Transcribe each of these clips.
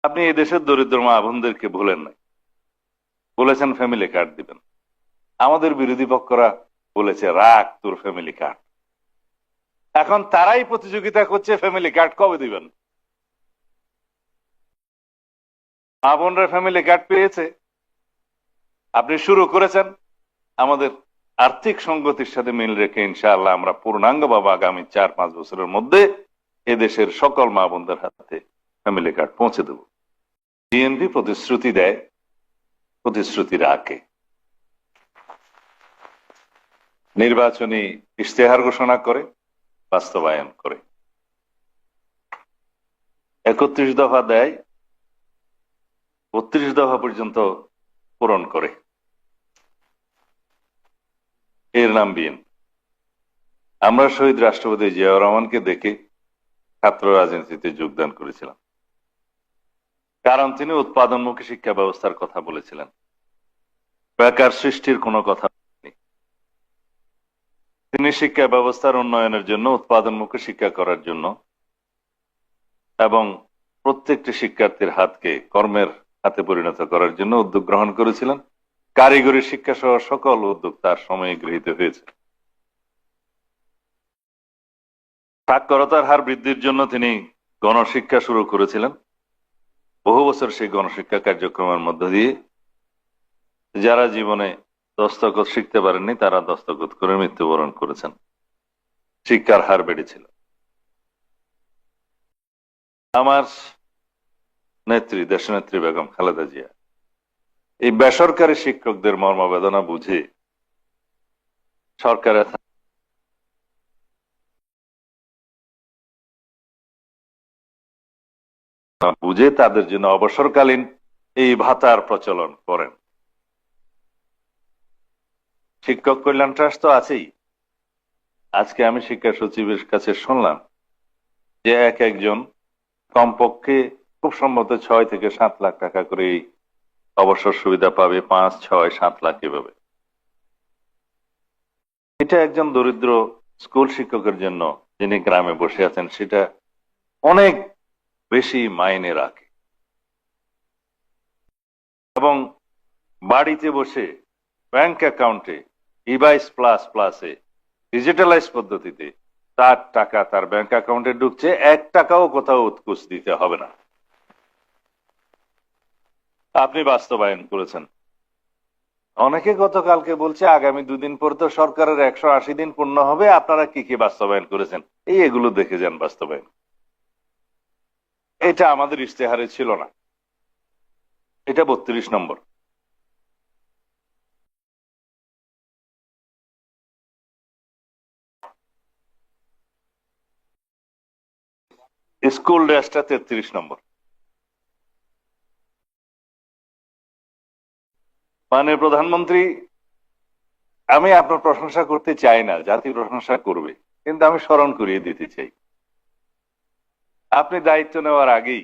আপনি এই দেশের দরিদ্র মা বোনদেরকে ভুলেন নাই, বলেছেন ফ্যামিলি কার্ড দিবেন। আমাদের বিরোধী পক্ষরা বলেছে রাখ তোর ফ্যামিলি কার্ড। এখন তারাই প্রতিযোগিতা করছে ফ্যামিলি কার্ড কবে দিবেন। মা বোনরা ফ্যামিলি কার্ড পেয়েছে, আপনি শুরু করেছেন। আমাদের আর্থিক সংগতির সাথে মিল রেখে ইনশাআল্লাহ আমরা পূর্ণাঙ্গভাবে আগামী 4-5 বছরের মধ্যে এদেশের সকল মা বোনদের হাতে ফ্যামিলি কার্ড পৌঁছে দেব। বিএনপি প্রতিশ্রুতি দেয়, প্রতিশ্রুতি রাখে। নির্বাচনী ইশতেহার ঘোষণা করে, বাস্তবায়ন করে। 31 দফা দেয়, 32 দফা পর্যন্ত পূরণ করে। এর নাম বিএনপি। আমরা শহীদ রাষ্ট্রপতি জিয়াউর রহমানকে দেখে ছাত্র রাজনীতিতে যোগদান করেছিলাম, কারণ তিনি উৎপাদনমুখী শিক্ষা ব্যবস্থার কথা বলেছিলেন, বেকার সৃষ্টির কোনো কথা বলেননি। তিনি শিক্ষা ব্যবস্থার উন্নয়নের জন্য, উৎপাদনমুখী শিক্ষা করার জন্য এবং প্রত্যেকটি শিক্ষার্থীর হাতকে কর্মের হাতে পরিণত করার জন্য উদ্যোগ গ্রহণ করেছিলেন। কারিগরি শিক্ষা সহ সকল উদ্যোগ তার সময়ে গৃহীত হয়েছে। সাক্ষরতার হার বৃদ্ধির জন্য তিনি গণশিক্ষা শুরু করেছিলেন। বহু বছর সেই গণশিক্ষা কার্যক্রমের মধ্য দিয়ে যারা জীবনে দস্তখত শিখতে পারেননি তারা দস্তখত করে মৃত্যুবরণ করেছেন। শিক্ষার হার বেড়েছিল। আমার নেত্রী, দেশনেত্রী বেগম খালেদা জিয়া এই বেসরকারি শিক্ষকদের মর্মবেদনা বুঝে সরকারের বুঝে তাদের জন্য অবসরকালীন এই ভাতার প্রচলন করেন। শিক্ষক কল্যাণ ট্রাস্ট তো আছেই। আজকে আমি শিক্ষা সচিবের কাছে শুনলাম যে একজন কমপক্ষে খুব সম্ভবত 6 থেকে 7 লাখ টাকা করে এই অবসর সুবিধা পাবে। 5, 6, 7 লাখ এভাবে। এটা একজন দরিদ্র স্কুল শিক্ষকের জন্য যিনি গ্রামে বসে আছেন সেটা অনেক বেশি মাইনে রাখে। এবং বাড়িতে বসে ব্যাংক অ্যাকাউন্টে ইভাইস প্লাস প্লাসে ডিজিটালাইজ পদ্ধতিতে তার টাকা তার ব্যাংক অ্যাকাউন্টে ঢুকছে, 1 টাকাও কোথাও উৎকুচ দিতে হবে না। আপনি বাস্তবায়ন করেছেন। অনেকে গতকালকে বলছে আগামী 2 দিন পর তো সরকারের 180 দিন পূর্ণ হবে, আপনারা কি কি বাস্তবায়ন করেছেন এগুলো দেখে যান বাস্তবায়ন। এটা আমাদের ইশতেহারে ছিল না। এটা 32 নম্বর। স্কুল ড্রেসটা 33 নম্বর। মাননীয় প্রধানমন্ত্রী, আমি আপনার প্রশংসা করতে চাই না, জাতি প্রশংসা করবে, কিন্তু আমি স্মরণ করিয়ে দিতে চাই আপনি দায়িত্ব নেওয়ার আগেই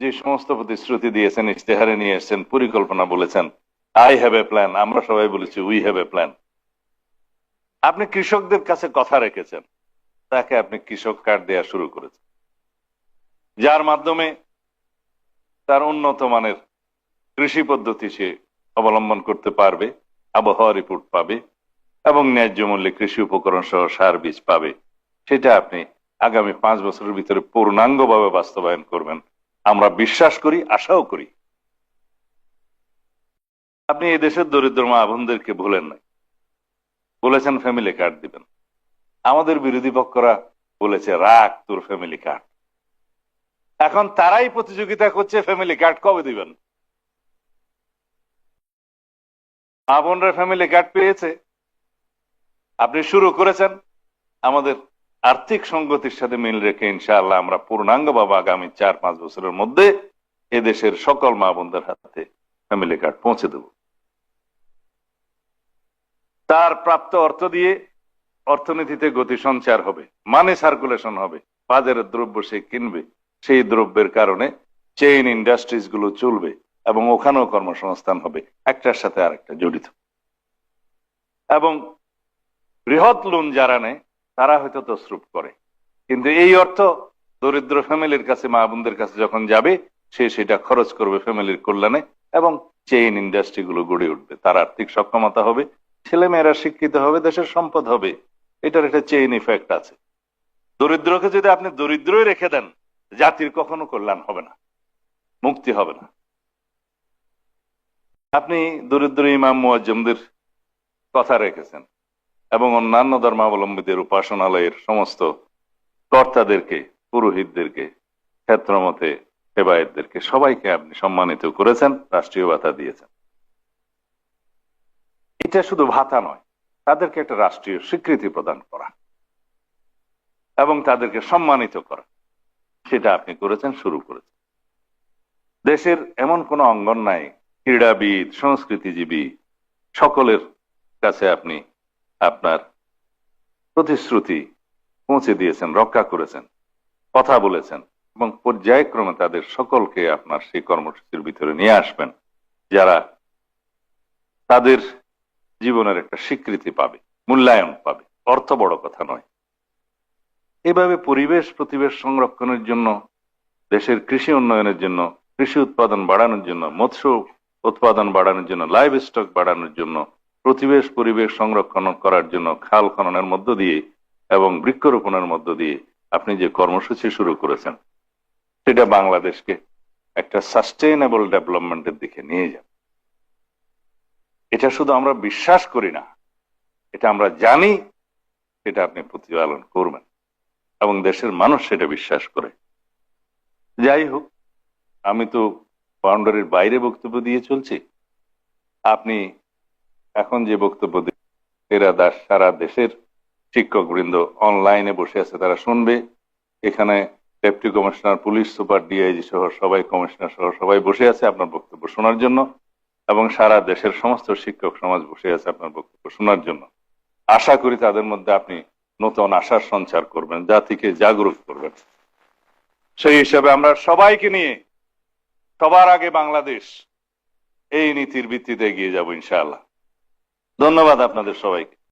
যে সমস্ত প্রতিশ্রুতি দিয়েছেন, ইশতেহারে নিয়ে এসেছেন, পরিকল্পনা বলেছেন, আই হ্যাভ এ প্ল্যান, আমরা সবাই বলেছি উই হ্যাভ এ প্ল্যান। আপনি কৃষকদের কাছে কথা রেখেছেন, তাকে আপনি কৃষক কার্ড দেওয়া শুরু করেছেন, যার মাধ্যমে তার উন্নত মানের কৃষি পদ্ধতি সে অবলম্বন করতে পারবে, আবহাওয়া রিপোর্ট পাবে এবং ন্যায্য মূল্যে কৃষি উপকরণ সহ সার বীজ পাবে। সেটা আপনি আগামী 5 বছরের ভিতরে পূর্ণাঙ্গভাবে বাস্তবায়ন করবেন আমরা বিশ্বাস করি, আশাও করি। আপনি এই দেশের দরিদ্র মা বোনদেরকে ভুলেন নাই, বলেছেন ফ্যামিলি কার্ড দিবেন। আমাদের বিরোধী পক্ষরা বলেছে রাখ তোর ফ্যামিলি কার্ড। এখন তারাই প্রতিযোগিতা করছে ফ্যামিলি কার্ড কবে দিবেন। মা বোনরা ফ্যামিলি কার্ড পেয়েছে, আপনি শুরু করেছেন। আমাদের আর্থিক সংগতির সাথে মিল রেখে ইনশাআল্লাহ আমরা পূর্ণাঙ্গভাবে আগামী 4-5 বছরের মধ্যে এদেশের সকল মা বোনদের হাতে ফ্যামিলি কার্ড পৌঁছে দেব। তার প্রাপ্ত অর্থ দিয়ে অর্থনীতিতে গতি সঞ্চার হবে, মানি সার্কুলেশন হবে, বাজারের দ্রব্য সে কিনবে, সেই দ্রব্যের কারণে চেইন ইন্ডাস্ট্রিজ গুলো চলবে এবং ওখানেও কর্মসংস্থান হবে, একটার সাথে আরেকটা জড়িত। এবং বৃহৎ লোন যারা নেয় তারা হয়তো তসরুপ করে, কিন্তু এই অর্থ দরিদ্র ফ্যামিলির কাছে, মা বোনদের কাছে যখন যাবে সে সেটা খরচ করবে ফ্যামিলির কল্যাণে, এবং চেইন ইন্ডাস্ট্রি গুলো গড়ে উঠবে, তার আর্থিক সক্ষমতা হবে, ছেলে মেয়েরা শিক্ষিত হবে, দেশের সম্পদ হবে। এটার একটা চেইন ইফেক্ট আছে। দরিদ্রকে যদি আপনি দরিদ্রই রেখে দেন, জাতির কখনো কল্যাণ হবে না, মুক্তি হবে না। আপনি দরিদ্র ইমাম মুয়াজ্জিমদের কথা রেখেছেন এবং অন্যান্য ধর্মাবলম্বীদের উপাসনালয়ের সমস্ত কর্তাদেরকে, পুরোহিতদেরকে, ক্ষেত্রমতে সেবায়েতদেরকে সবাইকে আপনি সম্মানিত করেছেন, রাষ্ট্রীয় ভাতা দিয়েছেন। এটা শুধু ভাতা নয়, তাদেরকে একটা রাষ্ট্রীয় স্বীকৃতি প্রদান করা এবং তাদেরকে সম্মানিত করা, সেটা আপনি করেছেন, শুরু করেছেন। দেশের এমন কোন অঙ্গন নাই, ক্রীড়াবিদ, সংস্কৃতিজীবী সকলের কাছে আপনি আপনার প্রতিশ্রুতি পৌঁছে দিয়েছেন, রক্ষা করেছেন, কথা বলেছেন এবং পর্যায়ক্রমে তাদের সকলকে আপনার সেই কর্মসূচির ভিতরে নিয়ে আসবেন, যারা তাদের জীবনের একটা স্বীকৃতি পাবে, মূল্যায়ন পাবে। অর্থ বড় কথা নয়। এভাবে পরিবেশ প্রতিবেশ সংরক্ষণের জন্য, দেশের কৃষি উন্নয়নের জন্য, কৃষি উৎপাদন বাড়ানোর জন্য, মৎস্য উৎপাদন বাড়ানোর জন্য, লাইভ স্টক বাড়ানোর জন্য, প্রতিবেশ পরিবেশ সংরক্ষণ করার জন্য খাল খননের মধ্য দিয়ে এবং বৃক্ষরোপণের মধ্য দিয়ে আপনি যে কর্মসূচি শুরু করেছেন, সেটা বাংলাদেশকে একটা সাস্টেইনেবল ডেভেলপমেন্টের দিকে নিয়ে যাবে। এটা শুধু আমরা বিশ্বাস করি না, এটা আমরা জানি, সেটা আপনি প্রতিপালন করবেন এবং দেশের মানুষ সেটা বিশ্বাস করে। যাই হোক, আমি তো বাউন্ডারির বাইরে বক্তব্য দিয়ে চলছি। আপনি এখন যে বক্তব্য এরা সারা দেশের শিক্ষকবৃন্দ অনলাইনে বসে আছে, তারা শুনবে। এখানে deputy commissioner, police super, DIG সহ সবাই, কমিশনার সহ সবাই বসে আছে আপনার বক্তব্য শোনার জন্য, এবং সারা দেশের সমস্ত শিক্ষক সমাজ বসে আছে আপনার বক্তব্য শোনার জন্য। আশা করি তাদের মধ্যে আপনি নতুন আশার সঞ্চার করবেন, জাতিকে জাগরুক করবেন। সেই হিসাবে আমরা সবাইকে নিয়ে সবার আগে বাংলাদেশ, এই নীতির ভিত্তিতে এগিয়ে যাব ইনশাআল্লাহ। ধন্যবাদ আপনাদের সবাইকে।